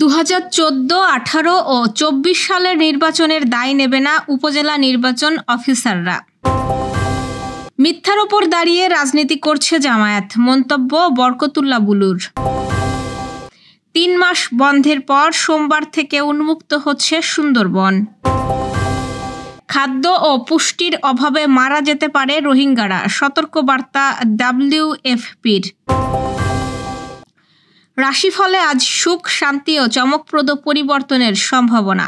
2014, 18 ও 24 সালের নির্বাচনের দায় নেবে না উপজেলা নির্বাচন অফিসাররা। মিথ্যার ওপর দাঁড়িয়ে রাজনীতি করছে জামায়াত, মন্তব্য বরকতুল্লাহ বুলুর। 3 মাস বন্ধের পর সোমবার থেকে উন্মুক্ত হচ্ছে সুন্দরবন। খাদ্য ও পুষ্টির অভাবে মারা যেতে পারে রোহিঙ্গারা, সতর্কবার্তা WFPর। রাশিফলে আজ সুখ, শান্তি ও চমকপ্রদ পরিবর্তনের সম্ভাবনা।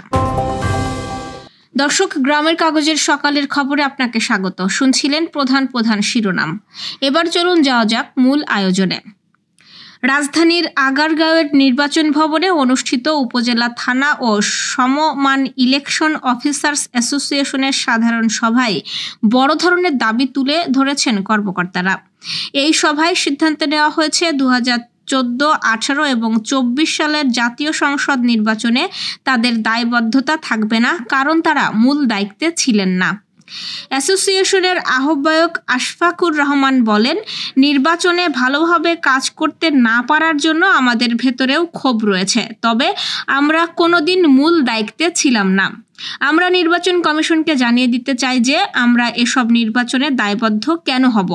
দর্শক, গ্রামের কাগজের সকালের খবরে আপনাকে স্বাগত। শুনছিলেন প্রধান শিরোনাম। এবার চলুন যাওয়া যাক মূল আয়োজনে। রাজধানীর আগারগাঁওয়ের নির্বাচন ভবনে অনুষ্ঠিত উপজেলা, থানা ও সমমান ইলেকশন অফিসার্স অ্যাসোসিয়েশনের সাধারণ সভায় বড় ধরনের দাবি তুলে ধরেছেন কর্মকর্তারা। এই সভায় সিদ্ধান্ত নেওয়া হয়েছে 2014, 18 এবং 24 সালের জাতীয় সংসদ নির্বাচনে তাদের দায়বদ্ধতা থাকবে না, কারণ তারা মূল দায়িত্বে ছিলেন না। অ্যাসোসিয়েশনের আহ্বায়ক আশফাকুর রহমান বলেন, নির্বাচনে ভালোভাবে কাজ করতে না পারার জন্য আমাদের ভেতরেও ক্ষোভ রয়েছে, তবে আমরা কোনোদিন মূল দায়িত্বে ছিলাম না। আমরা নির্বাচন কমিশনকে জানিয়ে দিতে চাই যে আমরা এসব নির্বাচনে দায়বদ্ধ কেন হব।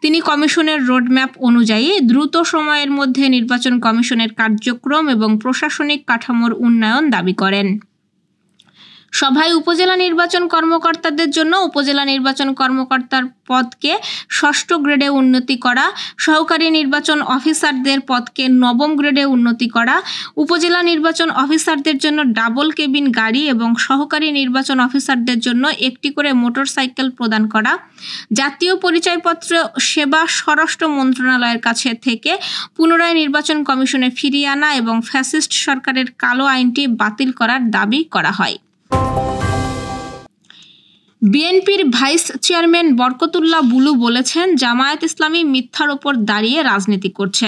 তিনি কমিশনের রোডম্যাপ অনুযায়ী দ্রুত সময়ের মধ্যে নির্বাচন কমিশনের কার্যক্রম এবং প্রশাসনিক কাঠামোর উন্নয়ন দাবি করেন। সভায় উপজেলা নির্বাচন কর্মকর্তাদের জন্য উপজেলা নির্বাচন কর্মকর্তার পদকে 6ষ্ঠ গ্রেডে উন্নতি করা, সহকারী নির্বাচন অফিসারদের পদকে 9ম গ্রেডে উন্নতি করা, উপজেলা নির্বাচন অফিসারদের জন্য ডাবল কেবিন গাড়ি এবং সহকারী নির্বাচন অফিসারদের জন্য একটি করে মোটরসাইকেল প্রদান করা, জাতীয় পরিচয়পত্র সেবা স্বরাষ্ট্র মন্ত্রণালয়ের কাছে থেকে পুনরায় নির্বাচন কমিশনে ফিরিয়ে আনা এবং ফ্যাসিস্ট সরকারের কালো আইনটি বাতিল করার দাবি করা হয়। বিএনপির ভাইস চেয়ারম্যান বরকতুল্লাহ বুলু বলেছেন, জামায়াত ইসলামী মিথ্যার ওপর দাঁড়িয়ে রাজনীতি করছে।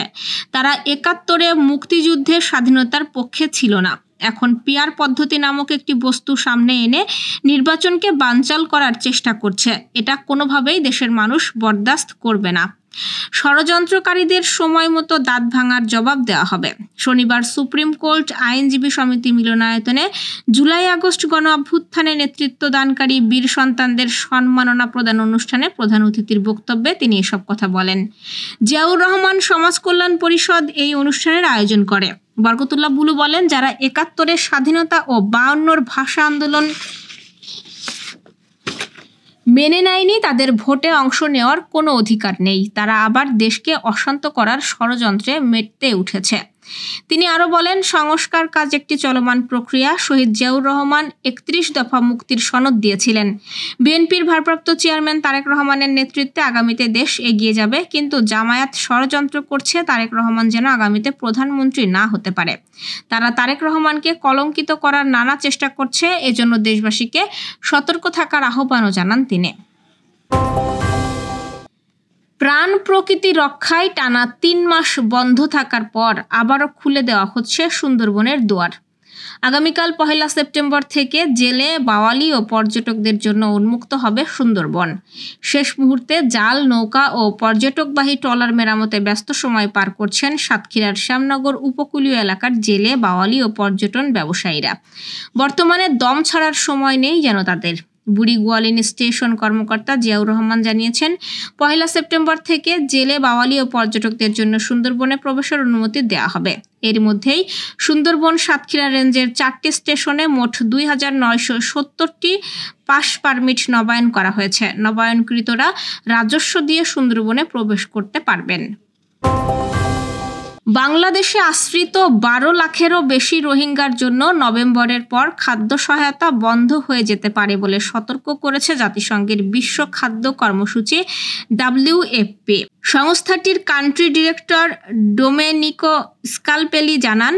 তারা 71-এ মুক্তিযুদ্ধের স্বাধীনতার পক্ষে ছিল না। এখন পিআর পদ্ধতি নামক একটি বস্তু সামনে এনে নির্বাচনকে বানচাল করার চেষ্টা করছে। এটা কোনোভাবেই দেশের মানুষ বরদাস্ত করবে না। ষড়যন্ত্রকারীদের সময় মতো দাঁত ভাঙার জবাব দেওয়া হবে। শনিবার সুপ্রিম কোর্ট আইনজীবী সমিতি মিলনায়তনে জুলাই-আগস্ট গণ অভ্যুত্থানে নেতৃত্বদানকারী বীর সন্তানদের সম্মাননা প্রদান অনুষ্ঠানে প্রধান অতিথির বক্তব্যে তিনি এসব কথা বলেন। জিয়াউর রহমান সমাজ কল্যাণ পরিষদ এই অনুষ্ঠানের আয়োজন করে। বরকতুল্লাহ বুলু বলেন, যারা 71-এর স্বাধীনতা ও 52-র ভাষা আন্দোলন মেনে নেয়নি, তাদের ভোটে অংশ নেওয়ার কোনো অধিকার নেই। তারা আবার দেশকে অশান্ত করার ষড়যন্ত্রে মেতে উঠেছে। তিনি আরও বলেন, সংস্কার কাজ একটি চলমান প্রক্রিয়া। শহীদ জিয়াউর রহমান 31 দফা মুক্তির সনদ দিয়েছিলেন। বিএনপির ভারপ্রাপ্ত চেয়ারম্যান তারেক রহমানের নেতৃত্বে আগামীতে দেশ এগিয়ে যাবে, কিন্তু জামায়াত ষড়যন্ত্র করছে তারেক রহমান যেন আগামীতে প্রধানমন্ত্রী না হতে পারে। তারা তারেক রহমানকে কলঙ্কিত করার নানা চেষ্টা করছে, এজন্য দেশবাসীকে সতর্ক থাকার আহ্বানও জানান তিনি। প্রাণ প্রকৃতি রক্ষায় টানা 3 মাস বন্ধ থাকার পর আবারও খুলে দেওয়া হচ্ছে সুন্দরবনের দুয়ার। আগামীকাল 1 সেপ্টেম্বর থেকে জেলে, বাওয়ালি ও পর্যটকদের জন্য উন্মুক্ত হবে সুন্দরবন। শেষ মুহূর্তে জাল, নৌকা ও পর্যটকবাহী ট্রলার মেরামতে ব্যস্ত সময় পার করছেন সাতক্ষীরার শ্যামনগর উপকূলীয় এলাকার জেলে, বাওয়ালি ও পর্যটন ব্যবসায়ীরা। বর্তমানে দম ছাড়ার সময় নেই যেন তাদের। বুড়িগোয়ালিন স্টেশন কর্মকর্তা জিয়াউর রহমান জানিয়েছেন, 1 সেপ্টেম্বর থেকে জেলে, বাওয়ালি ও পর্যটকদের জন্য সুন্দরবনে প্রবেশের অনুমতি দেওয়া হবে। এর মধ্যেই সুন্দরবন সাতক্ষীরা রেঞ্জের 4টি স্টেশনে মোট 2970টি পাস পারমিট নবায়ন করা হয়েছে। নবায়নকৃতরা রাজস্ব দিয়ে সুন্দরবনে প্রবেশ করতে পারবেন। বাংলাদেশে আশ্রিত 12 লাখেরও বেশি রোহিঙ্গার জন্য নভেম্বরের পর খাদ্য সহায়তা বন্ধ হয়ে যেতে পারে বলে সতর্ক করেছে জাতিসংঘের বিশ্ব খাদ্য কর্মসূচি WFP। সংস্থাটির কান্ট্রি ডিরেক্টর ডোমেনিকো স্কালপেলি জানান,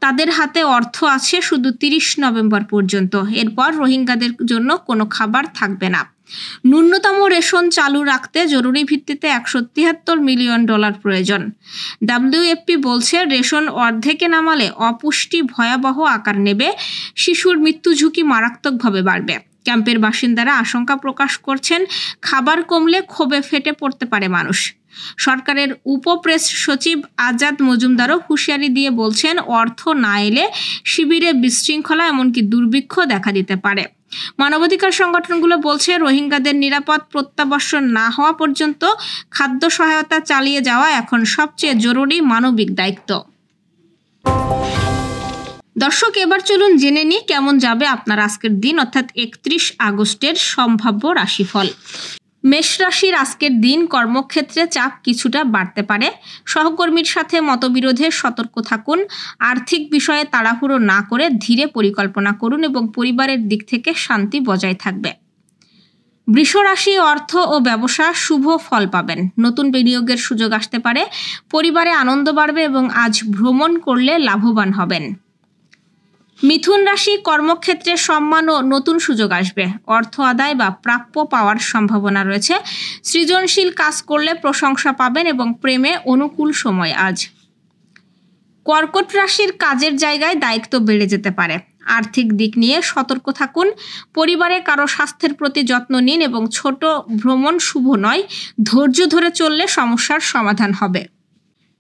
তাদের হাতে অর্থ আছে শুধু 30 নভেম্বর পর্যন্ত। এরপর রোহিঙ্গাদের জন্য কোনো খাবার থাকবে না। ন্যূনতম রেশন চালু রাখতে জরুরি ভিত্তিতে $173 মিলিয়ন প্রয়োজন। WFP বলছে, রেশন অর্ধেকে নামালে অপুষ্টি ভয়াবহ আকার নেবে, শিশুর মৃত্যু ঝুঁকি মারাত্মকভাবে বাড়বে। ক্যাম্পের বাসিন্দারা আশঙ্কা প্রকাশ করছেন, খাবার কমলে ক্ষোভে ফেটে পড়তে পারে মানুষ। সরকারের উপপ্রেস সচিব আজাদ মজুমদারও হুঁশিয়ারি দিয়ে বলছেন, অর্থ না এলে শিবিরে বিশৃঙ্খলা এমনকি দুর্ভিক্ষ দেখা দিতে পারে। মানবাধিকার সংগঠনগুলো বলছে, রোহিঙ্গাদের নিরাপদ প্রত্যাবর্তন না হওয়া পর্যন্ত খাদ্য সহায়তা চালিয়ে যাওয়া এখন সবচেয়ে জরুরি মানবিক দায়িত্ব। দর্শক, এবার চলুন জেনে নিই কেমন যাবে আপনার আজকের দিন, অর্থাৎ 31 আগস্টের সম্ভাব্য রাশিফল। মেষ রাশির আজকের দিন কর্মক্ষেত্রে চাপ কিছুটা বাড়তে পারে। সহকর্মীর সাথে মতবিরোধে সতর্ক থাকুন। আর্থিক বিষয়ে তাড়াহুড়ো না করে ধীরে পরিকল্পনা করুন এবং পরিবারের দিক থেকে শান্তি বজায় থাকবে। বৃষ রাশি অর্থ ও ব্যবসা শুভ ফল পাবেন। নতুন বিনিয়োগের সুযোগ আসতে পারে। পরিবারে আনন্দ বাড়বে এবং আজ ভ্রমণ করলে লাভবান হবেন। মিথুন রাশি কর্মক্ষেত্রে সম্মান ও নতুন সুযোগ আসবে। অর্থ আদায় বা প্রাপ্য পাওয়ার সম্ভাবনা রয়েছে। সৃজনশীল কাজ করলে প্রশংসা পাবেন এবং প্রেমে অনুকূল সময় আজ। কর্কট রাশির কাজের জায়গায় দায়িত্ব বেড়ে যেতে পারে। আর্থিক দিক নিয়ে সতর্ক থাকুন। পরিবারে কারো স্বাস্থ্যের প্রতি যত্ন নিন এবং ছোট ভ্রমণ শুভ নয়। ধৈর্য ধরে চললে সমস্যার সমাধান হবে।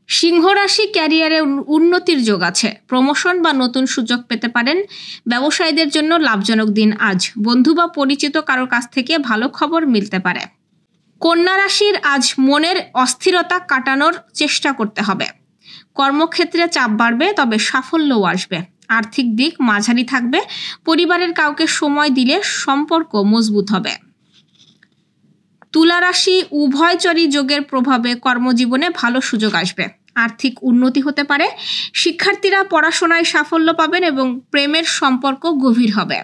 সিংহ রাশি ক্যারিয়ারে উন্নতির যোগ আছে। প্রমোশন বা নতুন সুযোগ পেতে পারেন। ব্যবসায়ীদের জন্য লাভজনক দিন আজ। বন্ধু বা পরিচিত কারো কাছ থেকে ভালো খবর মিলতে পারে। কন্যা রাশির আজ মনের অস্থিরতা কাটানোর চেষ্টা করতে হবে। কর্মক্ষেত্রে চাপ বাড়বে, তবে সাফল্যও আসবে। আর্থিক দিক মাঝারি থাকবে। পরিবারের কাউকে সময় দিলে সম্পর্ক মজবুত হবে। তুলা রাশি উভয়চরী যোগের প্রভাবে কর্মজীবনে ভালো সুযোগ আসবে। আর্থিক উন্নতি হতে পারে। শিক্ষার্থীরা পড়াশোনায় সাফল্য পাবেন এবং প্রেমের সম্পর্ক গভীর হবে।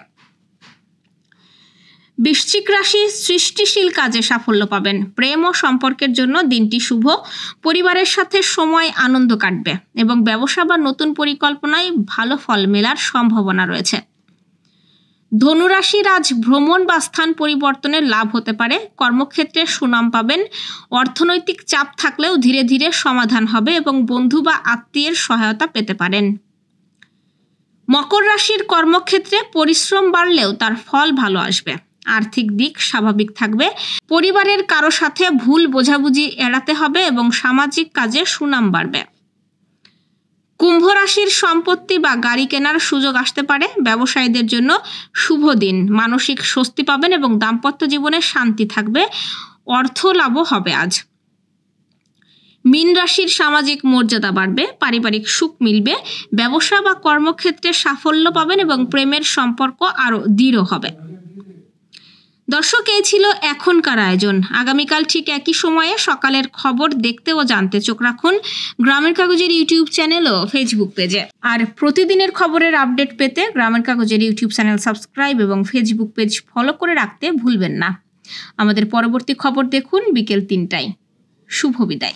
বৃশ্চিক রাশি সৃষ্টিশীল কাজে সাফল্য পাবেন। প্রেম ও সম্পর্কের জন্য দিনটি শুভ। পরিবারের সাথে সময় আনন্দ কাটবে এবং ব্যবসা বা নতুন পরিকল্পনায় ভালো ফল মেলার সম্ভাবনা রয়েছে। ধনুরাশির আজ ভ্রমণ বা স্থান পরিবর্তনের লাভ হতে পারে। কর্মক্ষেত্রে সুনাম পাবেন। অর্থনৈতিক চাপ থাকলেও ধীরে ধীরে সমাধান হবে এবং বন্ধু বা আত্মীয়ের সহায়তা পেতে পারেন। মকর রাশির কর্মক্ষেত্রে পরিশ্রম বাড়লেও তার ফল ভালো আসবে। আর্থিক দিক স্বাভাবিক থাকবে। পরিবারের কারো সাথে ভুল বোঝাবুঝি এড়াতে হবে এবং সামাজিক কাজে সুনাম বাড়বে। কুম্ভ রাশির সম্পত্তি বা গাড়ি কেনার সুযোগ আসতে পারে। ব্যবসায়ীদের জন্য শুভ দিন। মানসিক স্বস্তি পাবেন এবং দাম্পত্য জীবনে শান্তি থাকবে। অর্থ লাভও হবে আজ। মীন রাশির সামাজিক মর্যাদা বাড়বে। পারিবারিক সুখ মিলবে। ব্যবসা বা কর্মক্ষেত্রে সাফল্য পাবেন এবং প্রেমের সম্পর্ক আরও দৃঢ় হবে। দর্শক, এই ছিল এখনকার আয়োজন। আগামীকাল ঠিক একই সময়ে সকালের খবর দেখতে ও জানতে চোখ রাখুন গ্রামের কাগজের ইউটিউব চ্যানেল ও ফেসবুক পেজে। আর প্রতিদিনের খবরের আপডেট পেতে গ্রামের কাগজের ইউটিউব চ্যানেল সাবস্ক্রাইব এবং ফেসবুক পেজ ফলো করে রাখতে ভুলবেন না। আমাদের পরবর্তী খবর দেখুন বিকেল 3টায়। শুভ বিদায়।